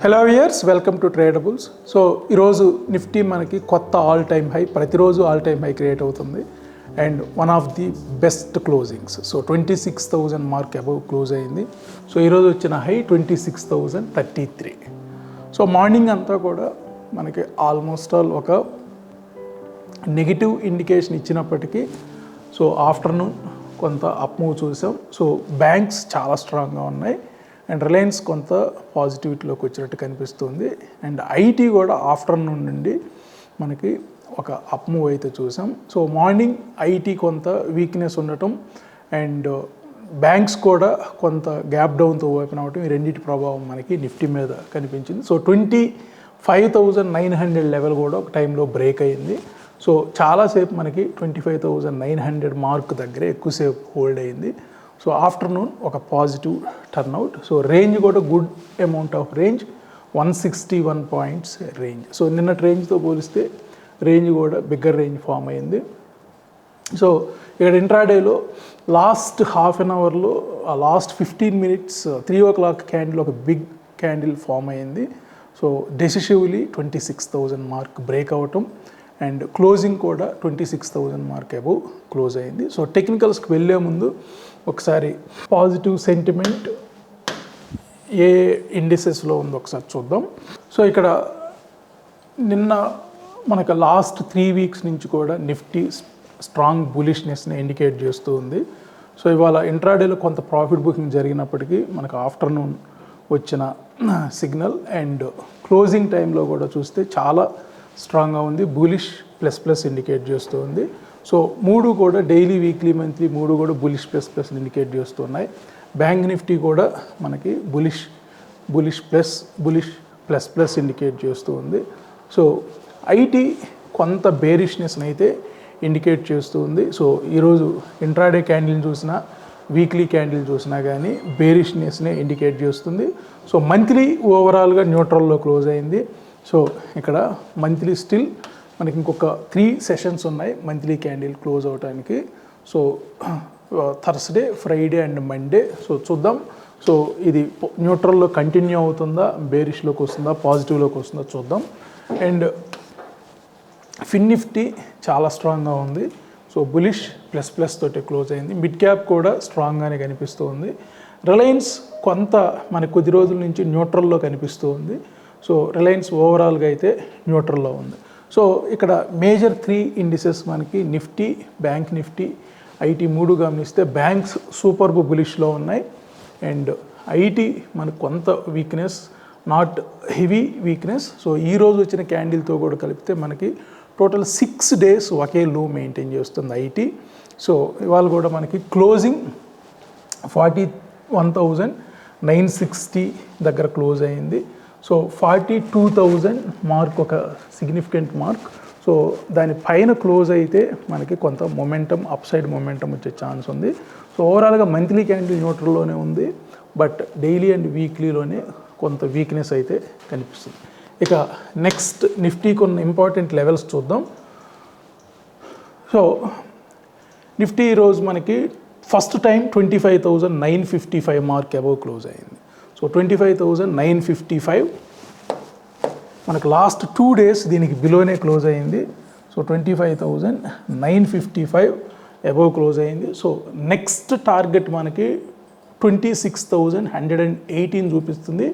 Hello viewers, welcome to Tradables. So ఈరోజు Nifty మనకి కొత్త ఆల్ టైమ్ హై, ప్రతిరోజు ఆల్ టైమ్ హై క్రియేట్ అవుతుంది and one of the best closings. So 26,000 mark above close అయింది. So ఈరోజు వచ్చిన high 26,033. So morning అంతా కూడా మనకి ఆల్మోస్ట్ ఆల్ ఒక నెగిటివ్ ఇండికేషన్ ఇచ్చినప్పటికీ సో ఆఫ్టర్నూన్ కొంత అప్ మూవ్ చూసాం. సో బ్యాంక్స్ చాలా స్ట్రాంగ్గా ఉన్నాయి అండ్ రిలయన్స్ కొంత పాజిటివిటీలోకి వచ్చినట్టు కనిపిస్తుంది అండ్ ఐటీ కూడా ఆఫ్టర్నూన్ నుండి మనకి ఒక అప్ మూవ్ అయితే చూసాం. సో మార్నింగ్ ఐటీ కొంత వీక్నెస్ ఉండటం అండ్ బ్యాంక్స్ కూడా కొంత గ్యాప్ డౌన్తో ఓపెన్ అవ్వటం, ఈ రెండింటి ప్రభావం మనకి నిఫ్టీ మీద కనిపించింది. సో 25,900 లెవెల్ కూడా ఒక టైంలో బ్రేక్ అయింది. సో చాలాసేపు మనకి 25,900 మార్క్ దగ్గరే ఎక్కువసేపు హోల్డ్ అయింది. సో ఆఫ్టర్నూన్ ఒక పాజిటివ్ టర్న్అవుట్. సో రేంజ్ కూడా good amount of range, 161 points range. So నిన్నటి రేంజ్తో పోలిస్తే రేంజ్ కూడా బిగ్గర్ రేంజ్ ఫామ్ అయింది. సో ఇక్కడ ఇంట్రాడేలో లాస్ట్ హాఫ్ అన్ అవర్లో లాస్ట్ 15 మినిట్స్ 3 o'clock క్యాండిల్ ఒక బిగ్ క్యాండిల్ ఫామ్ అయింది. సో డెసిసివ్లీ 26,000 మార్క్ బ్రేక్ అవటం అండ్ క్లోజింగ్ కూడా 26,000 మార్క్ అబవ్ క్లోజ్ అయింది. సో టెక్నికల్స్కి వెళ్ళే ముందు ఒకసారి పాజిటివ్ సెంటిమెంట్ ఏ ఇండిసెస్లో ఉందో ఒకసారి చూద్దాం. సో ఇక్కడ నిన్న మనకు లాస్ట్ 3 వీక్స్ నుంచి కూడా నిఫ్టీ స్ట్రాంగ్ బులిష్నెస్ని ఇండికేట్ చేస్తూ ఉంది. సో ఇవాళ ఇంట్రాడేలో కొంత ప్రాఫిట్ బుకింగ్ జరిగినప్పటికీ మనకు ఆఫ్టర్నూన్ వచ్చిన సిగ్నల్ అండ్ క్లోజింగ్ టైంలో కూడా చూస్తే చాలా స్ట్రాంగ్గా ఉంది, బులిష్ ప్లస్ ఇండికేట్ చేస్తూ ఉంది. సో మూడు కూడా డైలీ, వీక్లీ, మంత్లీ మూడు కూడా బులిష్ ప్లస్ ఇండికేట్ చేస్తున్నాయి. బ్యాంక్ నిఫ్టీ కూడా మనకి బులిష్ ప్లస్ ఇండికేట్ చేస్తూ ఉంది. సో ఐటీ కొంత బేరిష్నెస్ని అయితే ఇండికేట్ చేస్తూ ఉంది. సో ఈరోజు ఇంట్రాడే క్యాండిల్ చూసినా, వీక్లీ క్యాండిల్ చూసినా కానీ బేరిష్నెస్నే ఇండికేట్ చేస్తుంది. సో మంత్లీ ఓవరాల్గా న్యూట్రల్లో క్లోజ్ అయింది. సో ఇక్కడ మంత్లీ స్టిల్ మనకి ఇంకొక 3 సెషన్స్ ఉన్నాయి మంత్లీ క్యాండిల్ క్లోజ్ అవడానికి. So Thursday, Friday and Monday. So చూద్దాం. సో ఇది న్యూట్రల్లో కంటిన్యూ అవుతుందా, బేరిష్లోకి వస్తుందా, పాజిటివ్లోకి వస్తుందా చూద్దాం. అండ్ ఫిన్ నిఫ్టీ చాలా స్ట్రాంగ్గా ఉంది. సో బులిష్ ప్లస్ తోటి క్లోజ్ అయింది. మిడ్ క్యాప్ కూడా స్ట్రాంగ్గానే కనిపిస్తూ ఉంది. రిలయన్స్ కొంత మనకి కొద్ది రోజుల నుంచి న్యూట్రల్లో కనిపిస్తూ ఉంది. సో రిలయన్స్ ఓవరాల్గా అయితే న్యూట్రల్లో ఉంది. సో ఇక్కడ మేజర్ 3 ఇండిసెస్ మనకి నిఫ్టీ, బ్యాంక్ నిఫ్టీ, ఐటీ మూడు గమనిస్తే బ్యాంక్స్ సూపర్ బులిష్లో ఉన్నాయి అండ్ ఐటీ మనకు కొంత weakness, not heavy weakness. So ఈరోజు వచ్చిన క్యాండిల్తో కూడా కలిపితే మనకి టోటల్ 6 days ఒకే లో మెయింటైన్ చేస్తుంది ఐటీ. సో ఇవాళ కూడా మనకి క్లోజింగ్ 41,960 దగ్గర క్లోజ్ అయింది. సో 42,000 మార్క్ ఒక సిగ్నిఫికెంట్ మార్క్. సో దానిపైన క్లోజ్ అయితే మనకి కొంత మొమెంటమ్, అప్ సైడ్ మొమెంటమ్ వచ్చే ఛాన్స్ ఉంది. సో ఓవరాల్గా మంత్లీ క్యాండిల్ న్యూట్రల్లోనే ఉంది, బట్ డైలీ అండ్ వీక్లీలోనే కొంత వీక్నెస్ అయితే కనిపిస్తుంది. ఇక నెక్స్ట్ నిఫ్టీకి ఉన్న ఇంపార్టెంట్ లెవెల్స్ చూద్దాం. సో నిఫ్టీ ఈరోజు మనకి first time 25,955 mark above close అయింది. సో 25,955 మనకు లాస్ట్ 2 days దీనికి బిలోనే క్లోజ్ అయింది. సో 25,955 అబవ్ క్లోజ్ అయింది. సో నెక్స్ట్ టార్గెట్ మనకి 26,118 చూపిస్తుంది,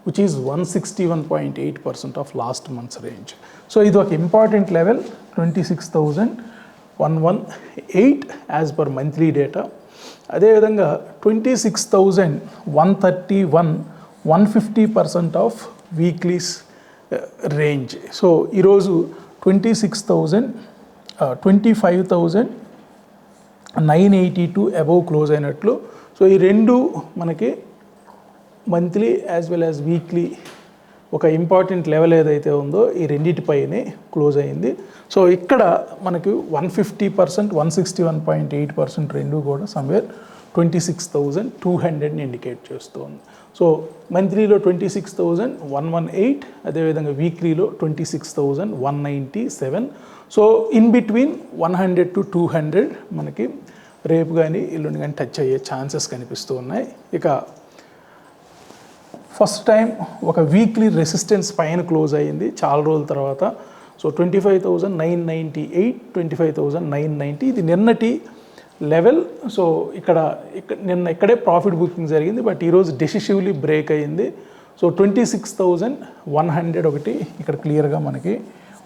which is 161.8% of last months range. So ఇది ఒక important level, 26,118 as per monthly data. అదేవిధంగా 26,131, 150% ఆఫ్ వీక్లీస్ రేంజ్. సో ఈరోజు 25,982 అబవ్ క్లోజ్ అయినట్లు. సో ఈ రెండు మనకి monthly as well as weekly ఒక ఇంపార్టెంట్ లెవెల్ ఏదైతే ఉందో ఈ రెండింటిపైనే క్లోజ్ అయింది. సో ఇక్కడ మనకి 150%, 161.8% రెండు కూడా సమ్వేర్ 26,200ని ఇండికేట్ చేస్తుంది. సో మంత్లీలో 26,118, అదేవిధంగా వీక్లీలో 26,197. సో ఇన్ బిట్వీన్ 100 to 200 మనకి రేపు కానీ ఎల్లుండి కానీ టచ్ అయ్యే ఛాన్సెస్ కనిపిస్తూ ఉన్నాయి. ఇక ఫస్ట్ టైం ఒక వీక్లీ రెసిస్టెన్స్ పైన క్లోజ్ అయ్యింది చాలా రోజుల తర్వాత. సో 25,998, 25,990 ఇది నిన్నటి లెవెల్. సో నిన్న ఇక్కడే ప్రాఫిట్ బుకింగ్ జరిగింది, బట్ ఈరోజు డెసిసివ్లీ బ్రేక్ అయ్యింది. సో 26,100 ఒకటి ఇక్కడ క్లియర్గా మనకి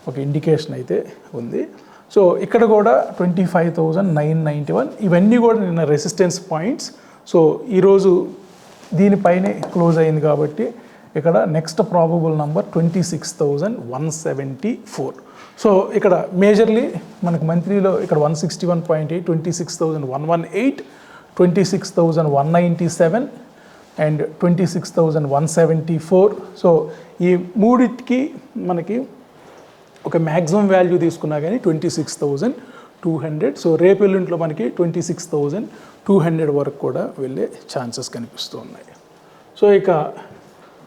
ఒక ఇండికేషన్ అయితే ఉంది. సో ఇక్కడ కూడా 25,991 ఇవన్నీ కూడా నిన్న రెసిస్టెన్స్ పాయింట్స్. సో ఈరోజు దీనిపైనే క్లోజ్ అయింది కాబట్టి ఇక్కడ నెక్స్ట్ ప్రాబబుల్ నంబర్ 26,174. సో ఇక్కడ మేజర్లీ మనకు మంత్లీలో ఇక్కడ 161.8, 26,118, 26,197 అండ్ 26,174. సో ఈ మూడింటికి మనకి ఒక మ్యాక్సిమం వాల్యూ తీసుకున్నా కానీ 26,200. సో రేపు ఎల్లుంట్లో మనకి 26,200 వరకు కూడా వెళ్ళే ఛాన్సెస్ కనిపిస్తూ ఉన్నాయి. సో ఇక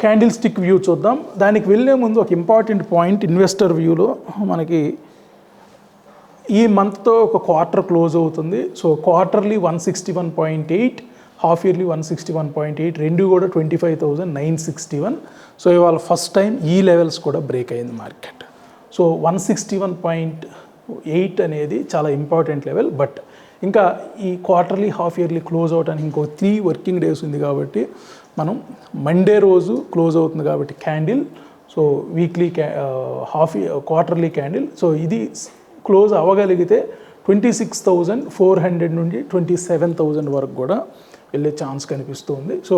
క్యాండిల్ స్టిక్ వ్యూ చూద్దాం. దానికి వెళ్ళే ముందు ఒక ఇంపార్టెంట్ పాయింట్ ఇన్వెస్టర్ వ్యూలో మనకి ఈ మంత్తో ఒక క్వార్టర్ క్లోజ్ అవుతుంది. సో క్వార్టర్లీ 161.8, హాఫ్ ఇయర్లీ 161.8, రెండు కూడా 25,961. సో ఇవాళ ఫస్ట్ టైం ఈ లెవెల్స్ కూడా బ్రేక్ అయింది మార్కెట్. సో 161.8 అనేది చాలా ఇంపార్టెంట్ లెవెల్. బట్ ఇంకా ఈ క్వార్టర్లీ హాఫ్ ఇయర్లీ క్లోజ్ అవడానికి ఇంకో 3 వర్కింగ్ డేస్ ఉంది కాబట్టి మనం మండే రోజు క్లోజ్ అవుతుంది కాబట్టి candle. So weekly quarterly candle. So ఇది క్లోజ్ అవ్వగలిగితే 26,400 నుండి 27,000 వరకు కూడా వెళ్ళే ఛాన్స్ కనిపిస్తుంది. సో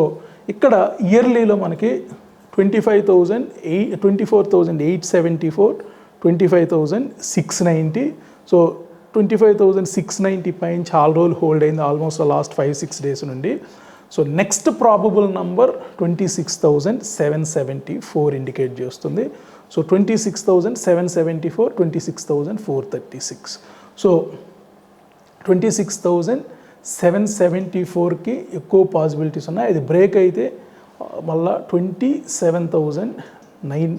ఇక్కడ ఇయర్లీలో మనకి 24,874, 25,690. సో 25,690 పైన చాలా రోజులు హోల్డ్ అయింది, ఆల్మోస్ట్ లాస్ట్ 5-6 డేస్ నుండి. So next probable number 26,774 indicate చేస్తుంది. సో 26,774, 26,436. సో 26,774కి ఎక్కువ పాసిబిలిటీస్ ఉన్నాయి. ఇది బ్రేక్ అయితే మళ్ళా 27,009,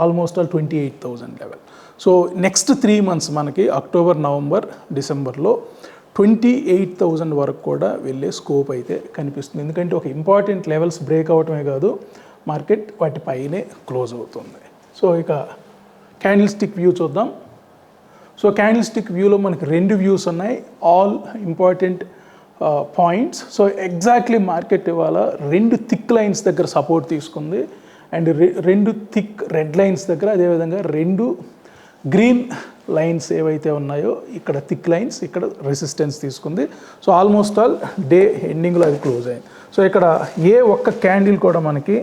almost 28,000 level. So next 3 months మనకి అక్టోబర్, నవంబర్, డిసెంబర్లో 28,000 వరకు కూడా వెళ్ళే స్కోప్ అయితే కనిపిస్తుంది. ఎందుకంటే ఒక ఇంపార్టెంట్ లెవెల్స్ బ్రేక్ అవటమే కాదు, మార్కెట్ వాటి పైనే క్లోజ్ అవుతుంది. సో ఇక క్యాండిల్ స్టిక్ వ్యూ చూద్దాం. సో క్యాండిల్ స్టిక్ వ్యూలో మనకి 2 వ్యూస్ ఉన్నాయి, all important points. So exactly market ఇవాళ 2 థిక్ లైన్స్ దగ్గర సపోర్ట్ తీసుకుంది అండ్ 2 థిక్ రెడ్ లైన్స్ దగ్గర, అదేవిధంగా 2 గ్రీన్ లైన్స్ ఏవైతే ఉన్నాయో ఇక్కడ థిక్ లైన్స్ ఇక్కడ రెసిస్టెన్స్ తీసుకుంది. సో ఆల్మోస్ట్ ఆల్ డే ఎండింగ్లో అది క్లోజ్ అయింది. సో ఇక్కడ ఏ ఒక్క క్యాండిల్ కూడా మనకి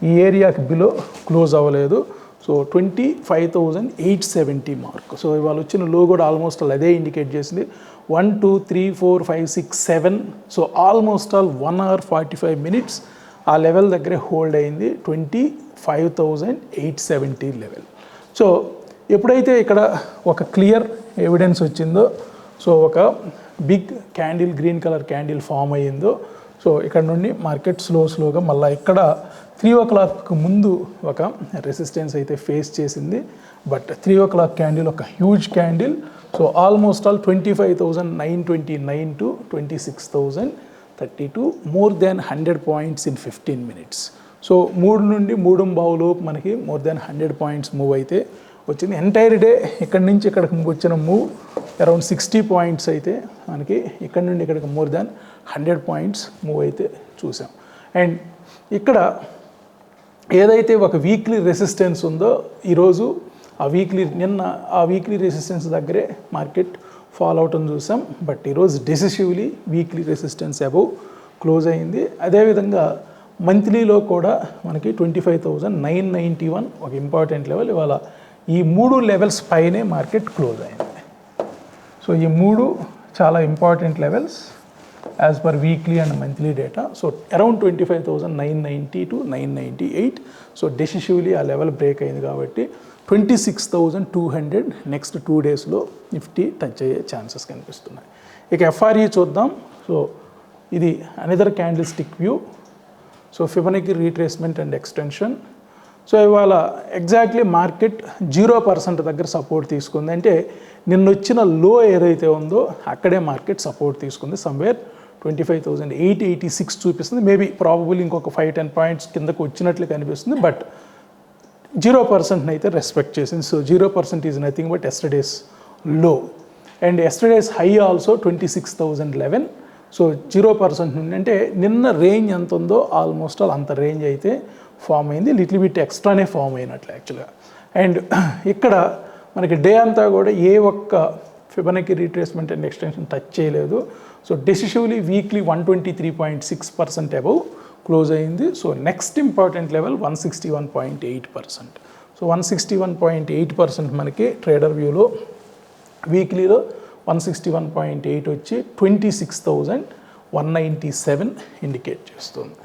ఈ ఏరియాకి బిలో క్లోజ్ అవ్వలేదు. So 25,870 mark. సో ఇవాళ వచ్చిన లో కూడా ఆల్మోస్ట్ ఆల్ అదే ఇండికేట్ చేసింది. 1, 2, 3, 4, 5, 6, 7. So almost all 1 hour 45 minutes ఆ లెవెల్ దగ్గరే హోల్డ్ అయింది, 25,870 లెవెల్. సో ఎప్పుడైతే ఇక్కడ ఒక క్లియర్ ఎవిడెన్స్ వచ్చిందో, సో ఒక big candle, green colour candle form అయ్యిందో, సో ఇక్కడ నుండి మార్కెట్ స్లోగా మళ్ళీ ఇక్కడ 3 o'clock ముందు ఒక రెసిస్టెన్స్ అయితే ఫేస్ చేసింది. బట్ 3 o'clock క్యాండిల్ ఒక huge candle. So almost all 25,929 to 26,032, more than 100 points in 15 minutes. So 3 నుండి 3:15 మనకి మోర్ దాన్ 100 points మూవ్ అయితే వచ్చింది. ఎంటైర్ డే ఇక్కడి నుంచి ఇక్కడికి వచ్చిన మూవ్ అరౌండ్ 60 points అయితే మనకి ఇక్కడ నుండి ఇక్కడికి మోర్ దాన్ 100 points మూవ్ అయితే చూసాం. అండ్ ఇక్కడ ఏదైతే ఒక వీక్లీ రెసిస్టెన్స్ ఉందో ఈరోజు నిన్న ఆ వీక్లీ రెసిస్టెన్స్ దగ్గరే మార్కెట్ ఫాల్ అవటం చూసాం. బట్ ఈరోజు decisively weekly resistance above close అయింది. అదేవిధంగా మంత్లీలో కూడా మనకి 25,991 ఒక ఇంపార్టెంట్ లెవెల్. ఇవాళ ఈ 3 లెవెల్స్ పైనే మార్కెట్ క్లోజ్ అయింది. సో ఈ 3 చాలా important levels as per weekly and monthly data. So around 25,990 to 998. So decisively ఆ లెవెల్ బ్రేక్ అయింది కాబట్టి 26,200 నెక్స్ట్ 2 daysలో నిఫ్టీ టచ్ అయ్యే ఛాన్సెస్ కనిపిస్తున్నాయి. ఇక ఎఫ్ఆర్ఈ చూద్దాం. సో ఇది another candle stick view. So Fibonacci retracement and extension. So ఇవాళ ఎగ్జాక్ట్లీ మార్కెట్ 0% దగ్గర సపోర్ట్ తీసుకుంది. అంటే నిన్న వచ్చిన లో ఏదైతే ఉందో అక్కడే మార్కెట్ సపోర్ట్ తీసుకుంది, సమ్వేర్ 25,886 చూపిస్తుంది. మేబీ ప్రాబబుల్ ఇంకొక 5-10 పాయింట్స్ కిందకు వచ్చినట్లు కనిపిస్తుంది, బట్ 0% అయితే రెస్పెక్ట్ చేసింది. So 0% is nothing but yesterday's low, and yesterday's high also 26,011. So 0% నుండి అంటే నిన్న రేంజ్ ఎంత ఉందో ఆల్మోస్ట్ అంత రేంజ్ అయితే ఫామ్ అయింది, లిటిల్ బిట్ ఎక్స్ట్రానే ఫామ్ అయినట్లు యాక్చువల్గా. అండ్ ఇక్కడ మనకి డే అంతా కూడా ఏ ఒక్క Fibonacci retracement and extension touch చేయలేదు. So decisively weekly 123.6% above close అయింది. So next important level 161.8%. So 161.8% మనకి ట్రేడర్ వ్యూలో వీక్లీలో 161.8 వచ్చి 26,197 ఇండికేట్ చేస్తుంది.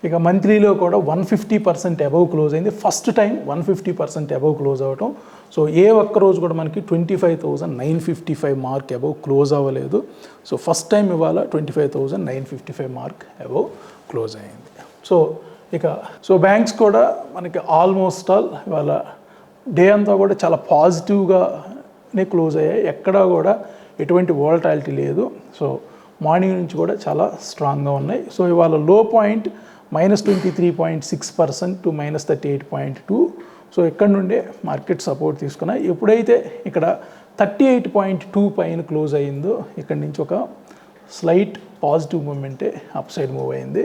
ఇక మంత్లీలో కూడా 150% అబవ్ క్లోజ్ అయింది. ఫస్ట్ టైం 150% అబవ్ క్లోజ్ అవ్వటం. సో ఏ ఒక్క రోజు కూడా మనకి 25,955 మార్క్ అబవ్ క్లోజ్ అవ్వలేదు. సో ఫస్ట్ టైం ఇవాళ 25,955 మార్క్ అబవ్ క్లోజ్ అయింది. సో బ్యాంక్స్ కూడా మనకి ఆల్మోస్ట్ ఆల్ ఇవాళ డే అంతా కూడా చాలా పాజిటివ్గానే క్లోజ్ అయ్యాయి. ఎక్కడా కూడా ఎటువంటి వోలటాలిటీ లేదు. సో మార్నింగ్ నుంచి కూడా చాలా స్ట్రాంగ్గా ఉన్నాయి. సో ఇవాళ లో పాయింట్ -23.6% టు -38.2. సో ఇక్కడ నుండే మార్కెట్ సపోర్ట్ తీసుకున్నాయి. ఎప్పుడైతే ఇక్కడ 38.2 పైన క్లోజ్ అయ్యిందో ఇక్కడ నుంచి ఒక స్లైట్ పాజిటివ్ మూమెంటే అప్ సైడ్ మూవ్ అయింది.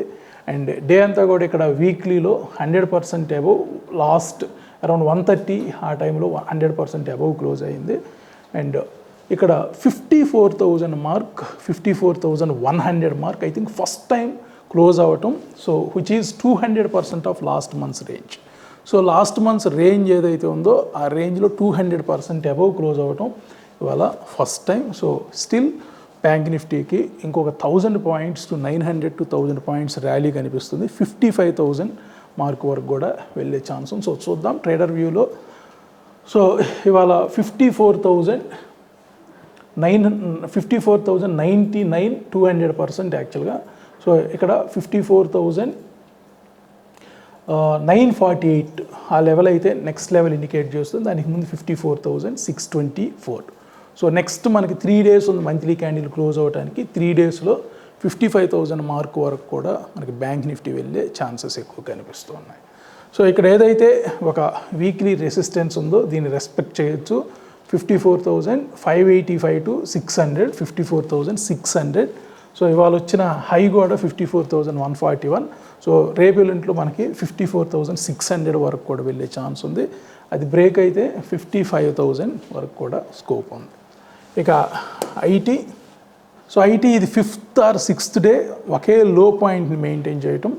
అండ్ డే అంతా కూడా ఇక్కడ వీక్లీలో 100% అబవ్, లాస్ట్ అరౌండ్ 130 ఆ టైంలో 100% అబవ్ క్లోజ్ అయింది. అండ్ ఇక్కడ 54,000 mark, 54,100 mark I think first time close అవ్వటం. So which is 200% of last months range. So last months range ఏదైతే ఉందో ఆ రేంజ్లో 200% అబవ్ క్లోజ్ అవ్వటం ఇవాళ first time. So still bank నిఫ్టీకి ఇంకొక 1,000 points to 900 to 1,000 points rally కనిపిస్తుంది. 55,000 మార్క్ వరకు కూడా వెళ్ళే ఛాన్స్ ఉంది. సో చూద్దాం ట్రేడర్ వ్యూలో. సో ఇవాళ 54,099 200% యాక్చువల్గా. సో ఇక్కడ 54,948 ఆ లెవెల్ అయితే నెక్స్ట్ లెవెల్ ఇండికేట్ చేస్తుంది. దానికి ముందు 54,624. సో నెక్స్ట్ మనకి 3 days ఉంది మంత్లీ క్యాండిల్ క్లోజ్ అవ్వడానికి. 3 daysలో 55,000 మార్క్ వరకు కూడా మనకి బ్యాంక్ నిఫ్టీ వెళ్ళే ఛాన్సెస్ ఎక్కువ కనిపిస్తూ ఉన్నాయి. సో ఇక్కడ ఏదైతే ఒక వీక్లీ రెసిస్టెన్స్ ఉందో దీన్ని రెస్పెక్ట్ చేయొచ్చు. 54,585 to 600, 54,600. సో ఇవాళ వచ్చిన హై కూడా 54,141. సో రేపు ఎల్లుంట్లో మనకి 54,600 వరకు కూడా వెళ్ళే ఛాన్స్ ఉంది. అది బ్రేక్ అయితే 55,000 వరకు కూడా స్కోప్ ఉంది. ఇక ఐటీ. సో ఐటీ ఇది 5th or 6th డే ఒకే లో పాయింట్ని మెయింటైన్ చేయటం.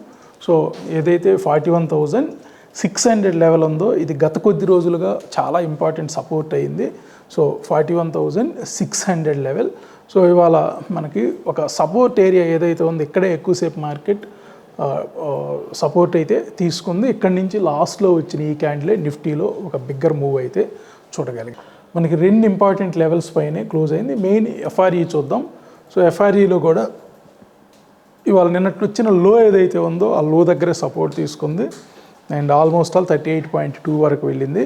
సో ఏదైతే 41,600 లెవెల్ ఉందో ఇది గత కొద్ది రోజులుగా చాలా ఇంపార్టెంట్ సపోర్ట్ అయింది. So 41,600 level. సో ఇవాళ మనకి ఒక సపోర్ట్ ఏరియా ఏదైతే ఉందో ఇక్కడే ఎక్కువసేపు మార్కెట్ సపోర్ట్ అయితే తీసుకుంది. ఇక్కడి నుంచి లాస్ట్లో వచ్చిన ఈ క్యాండిలే నిఫ్టీలో ఒక బిగ్గర్ మూవ్ అయితే చూడగలిగాం. మనకి 2 ఇంపార్టెంట్ లెవెల్స్ పైనే క్లోజ్ అయింది. మెయిన్ ఎఫ్ఆర్ఈ చూద్దాం. సో ఎఫ్ఆర్ఈలో కూడా ఇవాళ నిన్నట్లు వచ్చిన లో ఏదైతే ఉందో ఆ లో దగ్గరే సపోర్ట్ తీసుకుంది. అండ్ ఆల్మోస్ట్ ఆల్ 38.2 వరకు వెళ్ళింది.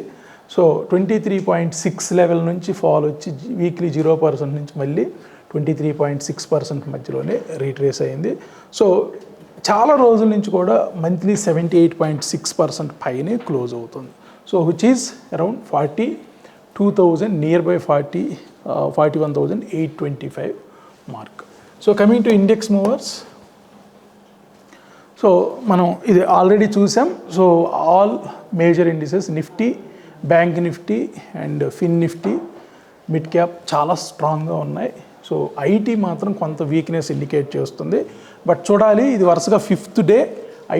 సో 23.6 లెవెల్ నుంచి ఫాల్ వచ్చి వీక్లీ 0% నుంచి మళ్ళీ 23.6% మధ్యలోనే రీట్రేస్ అయింది. సో చాలా రోజుల నుంచి కూడా మంత్లీ 78.6% పైనే క్లోజ్ అవుతుంది. So which is around 42,000 near by 41,825 mark. So coming to index movers. So మనం ఇది ఆల్రెడీ చూసాం. So all major indices Nifty, bank Nifty and fin Nifty, mid cap చాలా స్ట్రాంగ్గా ఉన్నాయి. సో ఐటీ మాత్రం కొంత వీక్నెస్ ఇండికేట్ చేస్తుంది. బట్ చూడాలి, ఇది వరుసగా 5th డే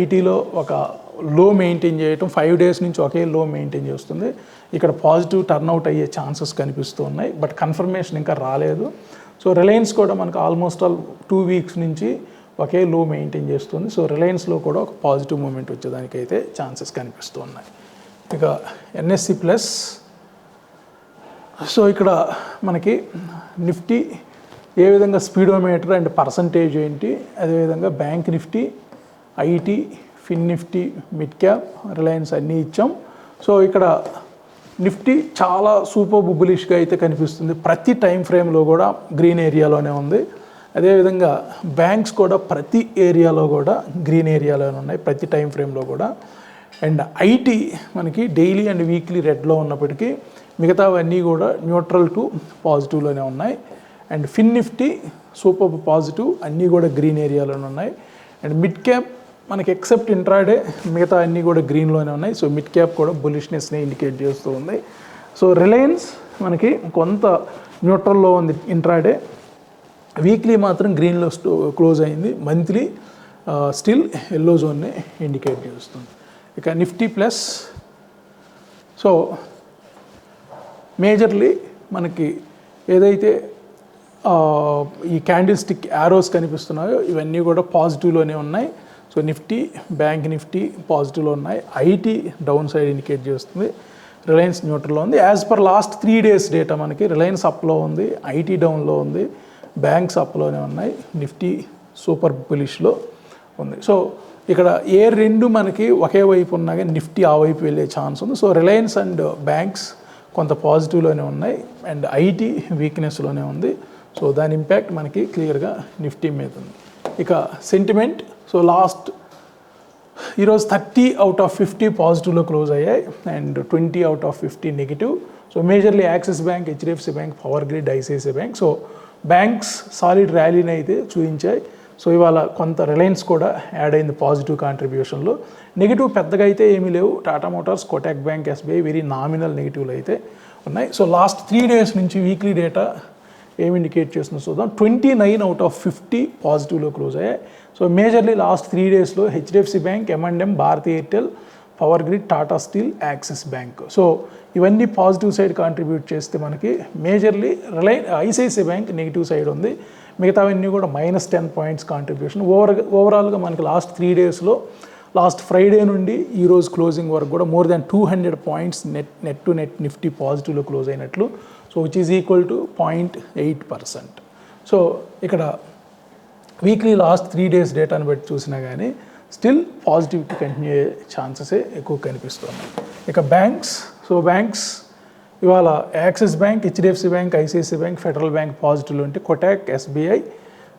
ఐటీలో ఒక లో మెయింటైన్ చేయటం. 5 days నుంచి ఒకే లో మెయింటైన్ చేస్తుంది. ఇక్కడ పాజిటివ్ టర్న్అవుట్ అయ్యే ఛాన్సెస్ కనిపిస్తూ ఉన్నాయి. బట్ కన్ఫర్మేషన్ ఇంకా రాలేదు. సో రిలయన్స్ కూడా మనకు ఆల్మోస్ట్ ఆల్ 2 weeks నుంచి ఒకే లో మెయింటైన్ చేస్తుంది. సో రిలయన్స్లో కూడా ఒక పాజిటివ్ మూమెంట్ వచ్చేదానికైతే ఛాన్సెస్ కనిపిస్తూ ఉన్నాయి. ఇక ఎన్ఎస్సి ప్లస్. సో ఇక్కడ మనకి నిఫ్టీ ఏ విధంగా స్పీడోమీటర్ అండ్ పర్సంటేజ్ ఏంటి, అదేవిధంగా bank Nifty, IT, fin Nifty, mid cap, Reliance అన్నీ ఇచ్చాం. సో ఇక్కడ నిఫ్టీ చాలా సూపర్ బుబ్బులిష్గా అయితే కనిపిస్తుంది. ప్రతి టైం ఫ్రేమ్లో కూడా గ్రీన్ ఏరియాలోనే ఉంది. అదేవిధంగా బ్యాంక్స్ కూడా ప్రతి ఏరియాలో కూడా గ్రీన్ ఏరియాలోనే ఉన్నాయి, ప్రతి టైం ఫ్రేమ్లో కూడా. అండ్ ఐటీ మనకి డైలీ అండ్ వీక్లీ రెడ్లో ఉన్నప్పటికీ మిగతావన్నీ కూడా న్యూట్రల్ టు పాజిటివ్లోనే ఉన్నాయి. And fin Nifty super positive, అన్నీ కూడా గ్రీన్ ఏరియాలోనే ఉన్నాయి. అండ్ మిడ్ క్యాప్ మనకి ఎక్సెప్ట్ ఇంట్రాడే మిగతా అన్నీ కూడా గ్రీన్లోనే ఉన్నాయి. సో మిడ్ క్యాప్ కూడా బులిష్నెస్ని ఇండికేట్ చేస్తూ ఉంది. సో రిలయన్స్ మనకి కొంత న్యూట్రల్లో ఉంది ఇంట్రాడే, వీక్లీ మాత్రం గ్రీన్లో క్లోజ్ అయింది, మంత్లీ స్టిల్ ఎల్లో జోన్ని ఇండికేట్ చేస్తుంది. ఇక నిఫ్టీ ప్లస్, సో మేజర్లీ మనకి ఏదైతే ఈ క్యాండిల్ స్టిక్ యారోస్ కనిపిస్తున్నాయో ఇవన్నీ కూడా పాజిటివ్లోనే ఉన్నాయి. సో నిఫ్టీ, బ్యాంక్ నిఫ్టీ పాజిటివ్లో ఉన్నాయి. ఐటీ డౌన్ సైడ్ ఇండికేట్ చేస్తుంది, రిలయన్స్ న్యూట్రల్లో ఉంది. As per last 3 days data మనకి రిలయన్స్ అప్లో ఉంది, ఐటీ డౌన్లో ఉంది, బ్యాంక్స్ అప్లోనే ఉన్నాయి, నిఫ్టీ సూపర్ బులిష్లో ఉంది. సో ఇక్కడ ఏ రెండు మనకి ఒకే వైపు ఉన్నా కానీ నిఫ్టీ ఆ వైపు వెళ్ళే ఛాన్స్ ఉంది. సో రిలయన్స్ అండ్ బ్యాంక్స్ కొంత పాజిటివ్లోనే ఉన్నాయి అండ్ ఐటీ వీక్నెస్లోనే ఉంది. సో దాని ఇంపాక్ట్ మనకి క్లియర్గా నిఫ్టీ మీద ఉంది. ఇక సెంటిమెంట్, సో లాస్ట్ ఈరోజు 30 out of 50 పాజిటివ్లో క్లోజ్ అయ్యాయి and 20 out of 50 negative. So majorly axis bank, HDFC bank, power grid, ICICI bank. So banks solid ర్యాలీని అయితే చూపించాయి. సో ఇవాళ కొంత రిలయన్స్ కూడా యాడ్ అయింది పాజిటివ్ కాంట్రిబ్యూషన్లో. నెగిటివ్ పెద్దగా అయితే ఏమీ లేవు, Tata Motors, Kotak bank, SBI very nominal నెగిటివ్లు అయితే ఉన్నాయి. సో లాస్ట్ 3 days నుంచి వీక్లీ డేటా ఏమి ఇండికేట్ చేస్తుందో చూద్దాం. 29 out of 50 పాజిటివ్లో క్లోజ్ అయ్యాయి. సో మేజర్లీ లాస్ట్ 3 daysలో HDFC bank, M&M, Bharti Airtel, power grid, Tata steel, axis bank. So ఇవన్నీ పాజిటివ్ సైడ్ కాంట్రిబ్యూట్ చేస్తే మనకి majorly ICICI bank negative side ఉంది, మిగతావన్నీ కూడా -10 points కాంట్రిబ్యూషన్. ఓవరాల్గా మనకి లాస్ట్ 3 daysలో లాస్ట్ ఫ్రైడే నుండి ఈరోజు క్లోజింగ్ వరకు కూడా more than 200 points net to net Nifty పాజిటివ్లో క్లోజ్ అయినట్లు. So which is equal to 0.8%. So ఇక్కడ వీక్లీ లాస్ట్ 3 days డేటాను బట్టి చూసినా కానీ స్టిల్ పాజిటివిటీ కంటిన్యూ అయ్యే ఛాన్సెసే ఎక్కువ కనిపిస్తున్నాయి. ఇక బ్యాంక్స్, సో బ్యాంక్స్ ఇవాళ axis bank, HDFC bank, ICICI bank, federal bank పాజిటివ్లో ఉంటే Kotak, SBI,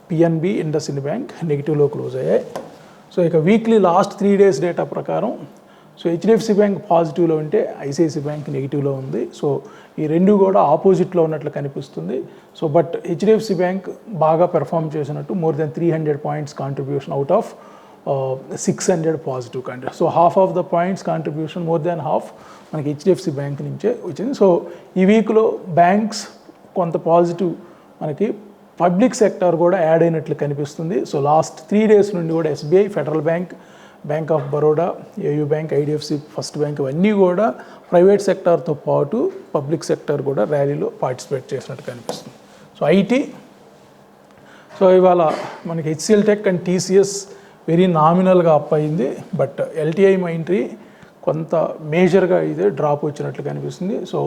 PNB, IndusInd bank నెగిటివ్లో క్లోజ్ అయ్యాయి. సో ఇక వీక్లీ లాస్ట్ 3 days డేటా ప్రకారం సో హెచ్డిఎఫ్సి బ్యాంక్ పాజిటివ్లో ఉంటే ఐసిఐసిఐ బ్యాంక్ నెగిటివ్లో ఉంది. సో ఈ రెండు కూడా ఆపోజిట్లో ఉన్నట్లు కనిపిస్తుంది. సో బట్ హెచ్డిఎఫ్సి బ్యాంక్ బాగా పెర్ఫామ్ చేసినట్టు more than 300 points contribution out of 600 positive country. So half of the points contribution, more than half మనకి హెచ్డిఎఫ్సి బ్యాంక్ నుంచే వచ్చింది. సో ఈ వీక్లో బ్యాంక్స్ కొంత పాజిటివ్, మనకి పబ్లిక్ సెక్టర్ కూడా యాడ్ అయినట్లు కనిపిస్తుంది. సో లాస్ట్ 3 days నుండి కూడా SBI, federal bank, bank of Baroda, AU bank, IDFC first bank ఇవన్నీ కూడా ప్రైవేట్ సెక్టార్తో పాటు పబ్లిక్ సెక్టర్ కూడా ర్యాలీలో పార్టిసిపేట్ చేసినట్టు కనిపిస్తుంది. సో ఐటీ, సో ఇవాళ మనకి HCL tech and TCS very నామినల్గా అప్ అయింది, బట్ ఎల్టీఐ మైంట్రీ కొంత మేజర్గా అయితే డ్రాప్ వచ్చినట్లు కనిపిస్తుంది. సో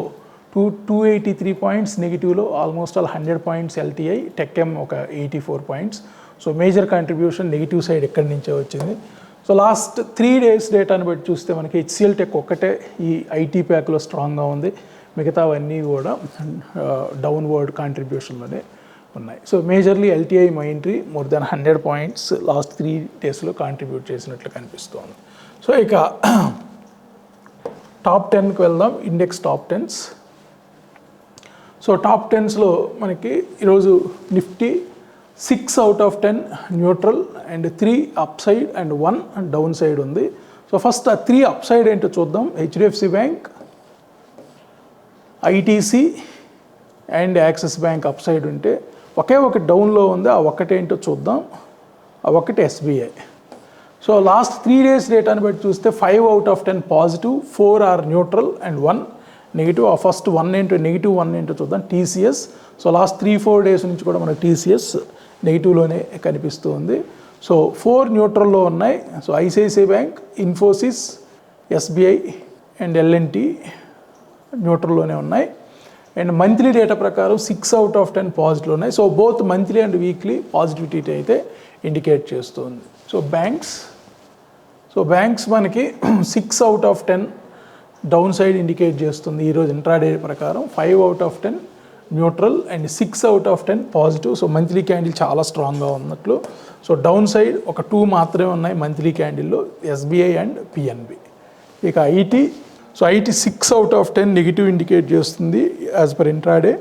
283 points నెగిటివ్లో, almost all 100 points LTI, TechM ఒక 84 points. So major contribution negative side ఎక్కడి నుంచే వచ్చింది. సో లాస్ట్ 3 days డేటాను బట్టి చూస్తే మనకి హెచ్సిఎల్ టెక్ ఒక్కటే ఈ ఐటీ ప్యాక్లో స్ట్రాంగ్గా ఉంది, మిగతావన్నీ కూడా డౌన్వర్డ్ కాంట్రిబ్యూషన్లోనే ఉన్నాయి. So majorly LTI Mindtree more than 100 points last 3 daysలో కాంట్రిబ్యూట్ చేసినట్లు కనిపిస్తుంది. సో ఇక టాప్ 10కి వెళ్దాం, index top 10s. So top 10స్లో మనకి ఈరోజు Nifty 6 out of 10 neutral and 3 up side and 1 down side ఉంది. సో ఫస్ట్ ఆ 3 అప్ సైడ్ ఏంటో చూద్దాం. HDFC bank, ITC and axis bank up side ఉంటే ఒకే ఒక డౌన్లో ఉంది, ఆ ఒక్కటేంటో చూద్దాం. ఆ ఒకటి ఎస్బీఐ. సో లాస్ట్ 3 days డేటాను బట్టి చూస్తే 5 out of 10 positive, 4 are neutral and 1 negative. ఆ ఫస్ట్ 1 ఏంటో, నెగిటివ్ 1 ఏంటో చూద్దాం. టీసీఎస్, సో లాస్ట్ 3-4 days నుంచి కూడా మనకు టీసీఎస్ నెగిటివ్లోనే కనిపిస్తూ ఉంది. సో 4 న్యూట్రల్లో ఉన్నాయి. So ICICI bank, Infosys, SBI and L&T న్యూట్రల్లోనే ఉన్నాయి. అండ్ మంత్లీ డేటా ప్రకారం 6 out of 10 పాజిటివ్ ఉన్నాయి. So both monthly and weekly positivity అయితే ఇండికేట్ చేస్తుంది. సో బ్యాంక్స్ మనకి 6 out of 10 down side indicate చేస్తుంది ఈరోజు ఇంట్రాడే ప్రకారం, 5 out of 10 neutral and 6 out of 10 positive. So monthly candle చాలా స్ట్రాంగ్గా ఉన్నట్లు. సో డౌన్ సైడ్ ఒక 2 మాత్రమే ఉన్నాయి మంత్లీ క్యాండిల్లో, ఎస్బీఐ అండ్ పిఎన్బి. ఇక IT, so IT 6 out of 10 negative indicate చేస్తుంది as per intraday,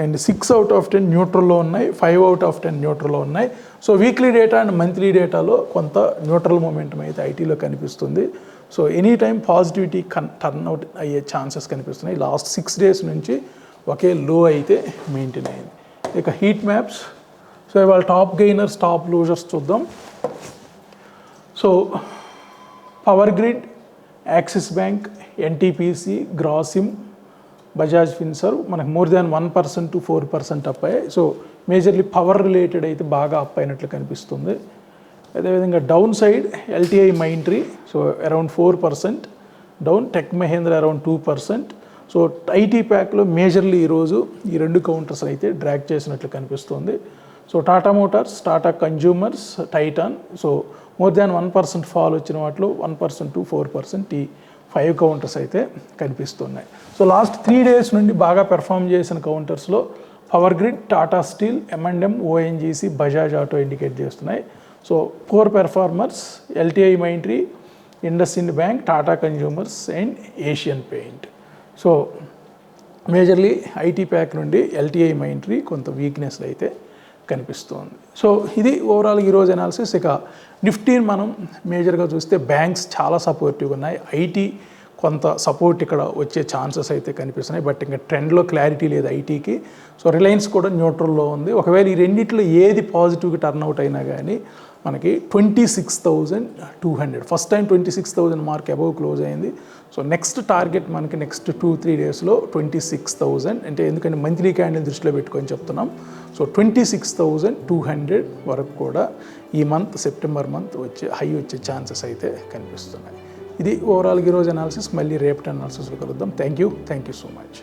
and 6 out of 10 న్యూట్రల్లో ఉన్నాయి, 5 out of 10 న్యూట్రల్లో ఉన్నాయి. So weekly data and monthly డేటాలో కొంత న్యూట్రల్ మూమెంటం అయితే ఐటీలో కనిపిస్తుంది. So any time positivity turnout అయ్యే ఛాన్సెస్ కనిపిస్తున్నాయి. లాస్ట్ 6 days నుంచి ఒకే లో అయితే మెయింటైన్ అయింది. ఇక హీట్ మ్యాప్స్, సో ఇవాళ టాప్ గెయినర్స్ టాప్ లూజర్స్ చూద్దాం. So power grid, axis bank, NTPC, Grasim, Bajaj Finserv మనకు మోర్ దాన్ 1% to 4% అప్ అయ్యాయి. సో మేజర్లీ పవర్ రిలేటెడ్ అయితే బాగా అప్ అయినట్లు కనిపిస్తుంది. అదేవిధంగా down side LTI Mindtree, so around 4% down, tech Mahindra around 2%. So IT ప్యాక్లో majorly ఈరోజు ఈ 2 కౌంటర్స్ అయితే డ్రాగ్ చేసినట్లు కనిపిస్తుంది. So Tata Motors, Tata consumers, Titan, so more than 1% fall వచ్చిన వాటిలో 1% to 4% ఈ 5 కౌంటర్స్ అయితే కనిపిస్తున్నాయి. సో లాస్ట్ 3 days నుండి బాగా పెర్ఫామ్ చేసిన కౌంటర్స్లో Power grid, Tata Steel, M&M, ONGC, Bajaj Auto indicate చేస్తున్నాయి. So core performers LTI Mindtree, IndusInd Bank, Tata Consumers and Asian Paint. So majorly IT pack నుండి ఎల్టీఐ మైంట్రీ కొంత వీక్నెస్ అయితే కనిపిస్తుంది. సో ఇది ఓవరాల్ ఈరోజు అనాలిసిస్. ఇక నిఫ్టీని మనం మేజర్గా చూస్తే బ్యాంక్స్ చాలా సపోర్టివ్గా ఉన్నాయి, ఐటీ కొంత సపోర్ట్ ఇక్కడ వచ్చే ఛాన్సెస్ అయితే కనిపిస్తున్నాయి. బట్ ఇంకా ట్రెండ్లో క్లారిటీ లేదు ఐటీకి. సో రిలయన్స్ కూడా న్యూట్రల్లో ఉంది. ఒకవేళ ఈ రెండిట్లో ఏది పాజిటివ్గా టర్న్అవుట్ అయినా కానీ మనకి 26,200 first time 26,000 mark above close అయింది. సో నెక్స్ట్ టార్గెట్ మనకి నెక్స్ట్ 2-3 daysలో 26,000, అంటే ఎందుకంటే మంత్లీ క్యాండిల్ దృష్టిలో పెట్టుకొని చెప్తున్నాం. సో 26,200 వరకు కూడా ఈ మంత్ సెప్టెంబర్ మంత్ హై వచ్చే ఛాన్సెస్ అయితే కనిపిస్తున్నాయి. ఇది ఓవరాల్గా ఈరోజు అనాలిసిస్. మళ్ళీ రేపటి అనాలిసిస్లో కలుద్దాం. Thank you so much.